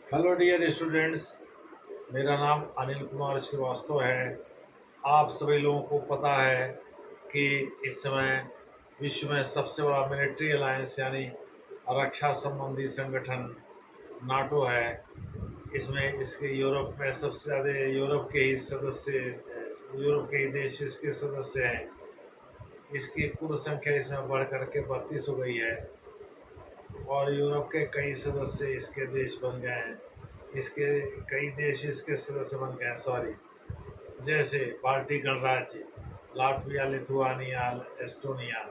Hello dear students. मेरा नाम अनिल कुमार श्रीवास्तव है। आप सभी लोगों को पता है कि इस समय विश्व में सबसे बड़ा मिलिट्री अलायंस यानी रक्षा संबंधी संगठन नाटो है। इसमें इसके यूरोप में सबसे ज़्यादा यूरोप के ही देश इसके सदस्य हैं। इसकी कुल संख्या इसमें बढ़ कर के 32 हो गई है और यूरोप के कई सदस्य इसके देश बन गए हैं। इसके कई देश इसके सदस्य बन गए हैं, सॉरी, जैसे बाल्टी गणराज्य, लाटविया, लिथुआनिया, एस्टोनिया,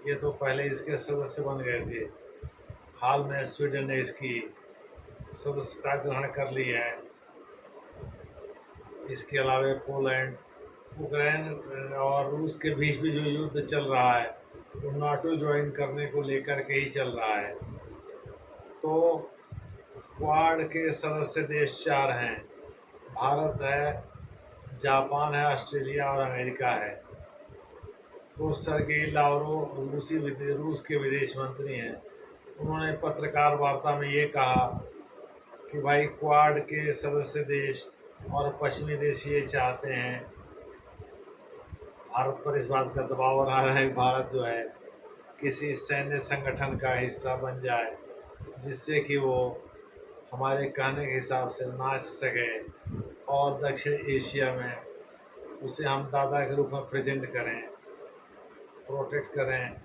ये तो पहले इसके सदस्य बन गए थे। हाल में स्वीडन ने इसकी सदस्यता ग्रहण कर ली है। इसके अलावा पोलैंड, यूक्रेन और रूस के बीच भी जो युद्ध चल रहा है वो नाटो ज्वाइन करने को लेकर के ही चल रहा है। तो क्वाड के सदस्य देश चार हैं। भारत है, जापान है, ऑस्ट्रेलिया और अमेरिका है। तो सरगेई लावरोव रूस के विदेश मंत्री हैं। उन्होंने पत्रकार वार्ता में ये कहा कि भाई क्वाड के सदस्य देश और पश्चिमी देश ये चाहते हैं, भारत पर इस बात का दबाव बना रहे हैं कि भारत जो है किसी सैन्य संगठन का हिस्सा बन जाए, जिससे कि वो हमारे कहने के हिसाब से नाच सके और दक्षिण एशिया में उसे हम दादा के रूप में प्रेजेंट करें, प्रोटेक्ट करें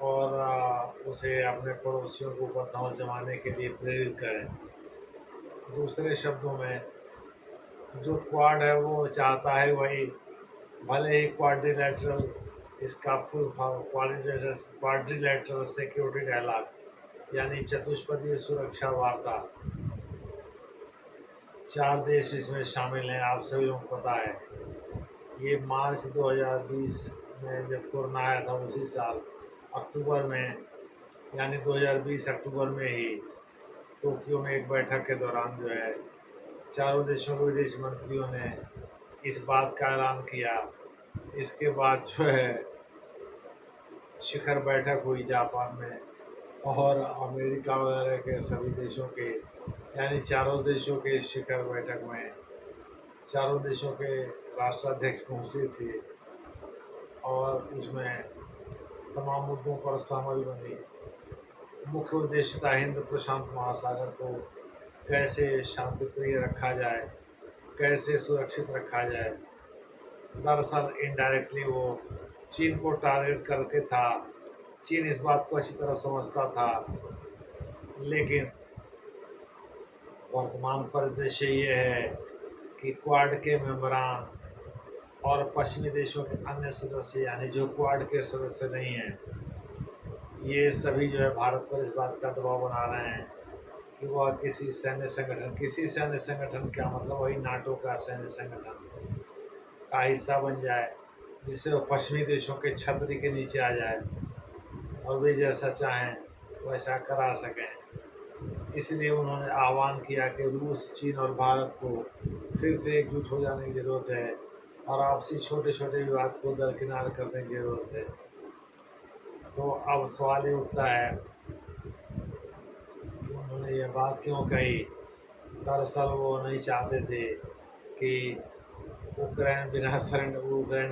और उसे अपने पड़ोसियों के ऊपर दांव जमाने के लिए प्रेरित करें। दूसरे शब्दों में जो क्वाड है वो चाहता है वही, भले ही क्वाड्रिलेटरल, इसका full form quadrilateral security dialogue यानी चतुष्पदीय सुरक्षा वार्ता, चार देश इसमें शामिल हैं। आप सभी लोगों को पता है ये मार्च 2020 में जब कोरोना आया था, उसी साल अक्टूबर में, यानी 2020 अक्टूबर में ही टोक्यो में एक बैठक के दौरान जो है चारों देशों के विदेश मंत्रियों ने इस बात का ऐलान किया। इसके बाद जो है शिखर बैठक हुई जापान में और अमेरिका वगैरह के सभी देशों के, यानी चारों देशों के शिखर बैठक में चारों देशों के राष्ट्राध्यक्ष पहुँचे थे और उसमें तमाम मुद्दों पर सहमति बनी। मुख्य उद्देश्य था हिंद प्रशांत महासागर को कैसे शांतिप्रिय रखा जाए, कैसे सुरक्षित रखा जाए। दरअसल इनडायरेक्टली वो चीन को टारगेट करके था। चीन इस बात को अच्छी तरह समझता था, लेकिन वर्तमान परिदृश्य ये है कि क्वाड के मेंबरान और पश्चिमी देशों के अन्य सदस्य, यानी जो क्वाड के सदस्य नहीं हैं, ये सभी जो है भारत पर इस बात का दबाव बना रहे हैं कि वह किसी सैन्य संगठन, क्या मतलब वही नाटो का सैन्य संगठन का हिस्सा बन जाए, जिससे वो पश्चिमी देशों के छतरी के नीचे आ जाए और वे जैसा चाहें वैसा करा सकें। इसलिए उन्होंने आह्वान किया कि रूस, चीन और भारत को फिर से एकजुट हो जाने की ज़रूरत है और आपसी छोटे छोटे विवाद को दरकिनार करने की ज़रूरत है। तो अब सवाल ये उठता है कि उन्होंने ये बात क्यों कही। दरअसल वो नहीं चाहते थे कि यूक्रेन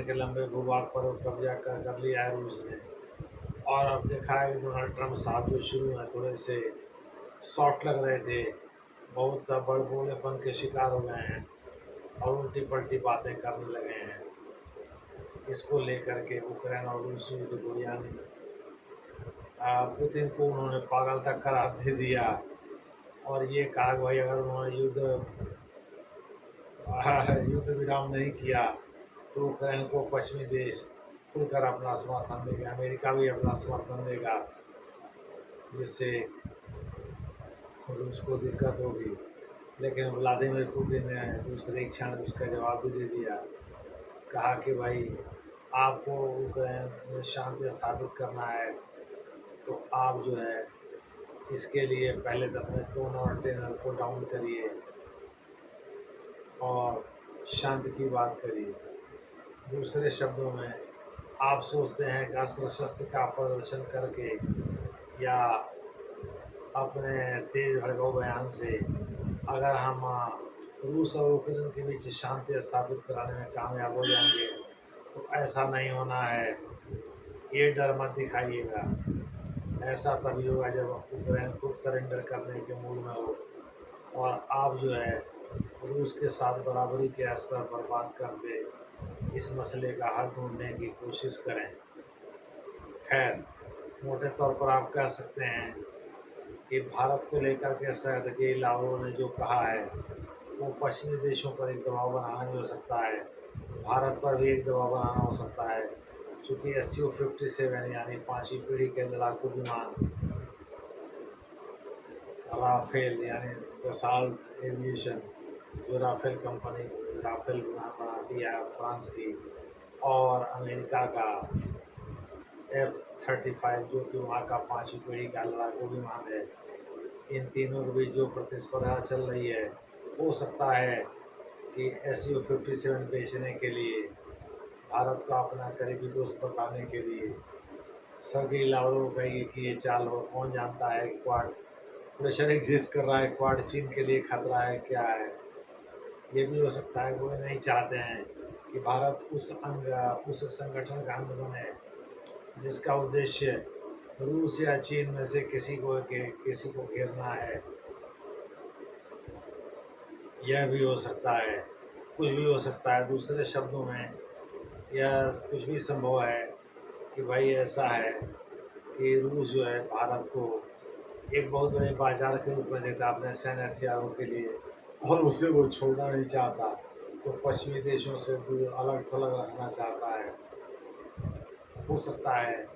के लंबे भूभाग पर कब्जा कर लिया है रूस ने। और अब देखा है कि डोनाल्ड ट्रंप साहब जो शुरू में थोड़े से सॉफ्ट लग रहे थे, बहुत बड़बोलेपन के शिकार हो गए हैं और उल्टी पलटी बातें करने लगे हैं। इसको लेकर के यूक्रेन और रूस युद्ध को, यानी पुतिन को उन्होंने पागल तक करार दे दिया और ये कहा कि भाई अगर उन्होंने युद्ध विराम नहीं किया तो यूक्रेन को पश्चिमी देश खुलकर अपना समर्थन देगा, अमेरिका भी अपना समर्थन देगा, जिससे रूस को दिक्कत होगी। लेकिन व्लादिमीर पुतिन ने दूसरे क्षण उसका जवाब भी दे दिया, कहा कि भाई आपको यूक्रेन में शांति स्थापित करना है तो आप जो है इसके लिए पहले तो अपने टोन और टेनर को डाउन करिए और शांति की बात करिए। दूसरे शब्दों में, आप सोचते हैं कि अस्त्र शस्त्र का प्रदर्शन करके या अपने तेज भड़काऊ बयान से अगर हम रूस और यूक्रेन के बीच शांति स्थापित कराने में कामयाब हो जाएंगे, तो ऐसा नहीं होना है, ये डर मत दिखाइएगा। ऐसा तभी होगा जब यूक्रेन खुद सरेंडर करने के मूड में हो और आप जो है रूस के साथ बराबरी के स्तर पर बात करके इस मसले का हल ढूंढने की कोशिश करें। खैर, मोटे तौर पर आप कह सकते हैं कि भारत को लेकर के सर्गेई लावरोव ने जो कहा है वो पश्चिमी देशों पर एक दबाव बनाना भी हो सकता है, भारत पर भी एक दबाव बनाना हो सकता है, क्योंकि Su-57 यानी 5वीं पीढ़ी के लड़ाकू विमान राफेल यानी दसाल्ट एविएशन, जो राफेल कंपनी राफेल विमान बनाती है फ्रांस की, और अमेरिका का F-35 जो कि वहाँ का 5वीं पीढ़ी का लड़ाकू विमान है, इन तीनों के बीच जो प्रतिस्पर्धा चल रही है, हो सकता है कि Su-57 बेचने के लिए भारत का अपना करीबी दोस्त बताने के लिए सर्गेई लावरोव कहेंगे कि ये चाल हो, कौन जानता है क्वाड प्रेशर एग्जिस्ट कर रहा है, क्वाड चीन के लिए खतरा है क्या है। ये भी हो सकता है वो नहीं चाहते हैं कि भारत उस संगठन का अंग बने जिसका उद्देश्य रूस या चीन में से किसी को घेरना है। यह भी हो सकता है, कुछ भी हो सकता है। दूसरे शब्दों में यह कुछ भी संभव है कि भाई ऐसा है कि रूस जो है भारत को एक बहुत बड़े बाजार के रूप में देखता है अपने सैन्य हथियारों के लिए, और उसे वो छोड़ना नहीं चाहता, तो पश्चिमी देशों से दूर अलग थलग रखना चाहता है। हो सकता है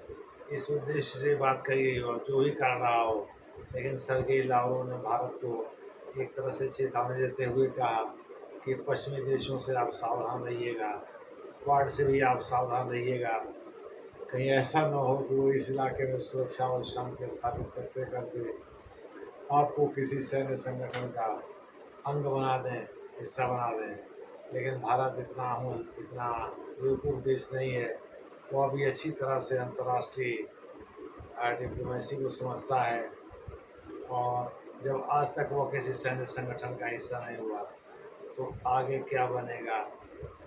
इस उद्देश्य से बात कही गई हो, जो भी कर रहा हो, लेकिन सर्गेई लावरोव ने भारत को एक तरह से चेतावनी देते हुए कहा कि पश्चिमी देशों से आप सावधान रहिएगा, क्वाड से भी आप सावधान रहिएगा, कहीं ऐसा न हो कि वो इस इलाके में सुरक्षा और शांति स्थापित करते करते आपको किसी सैन्य संगठन का अंग बना दें, हिस्सा बना दें। लेकिन भारत इतना बेवकूफ़ देश नहीं है, वो अभी अच्छी तरह से अंतर्राष्ट्रीय डिप्लोमेसी को समझता है, और जब आज तक वो किसी सैन्य संगठन का हिस्सा नहीं हुआ तो आगे क्या बनेगा।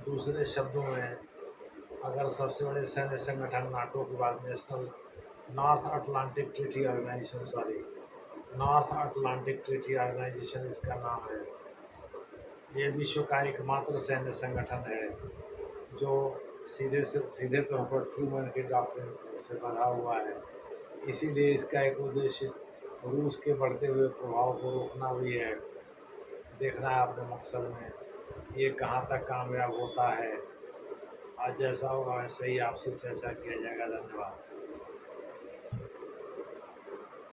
दूसरे शब्दों में, अगर सबसे बड़े सैन्य संगठन नाटो के बाद नॉर्थ अटलांटिक ट्रीटी ऑर्गेनाइजेशन इसका नाम है, ये विश्व का एकमात्र सैन्य संगठन है जो सीधे तौर पर ट्रूमैन की डॉक्ट्रिन से बंधा हुआ है। इसीलिए इसका एक उद्देश्य रूस के बढ़ते हुए प्रभाव को रोकना भी है। देखना है अपने मकसद में ये कहाँ तक कामयाब होता है। आज जैसा होगा वैसे ही आपसे चर्चा किया जाएगा। धन्यवाद।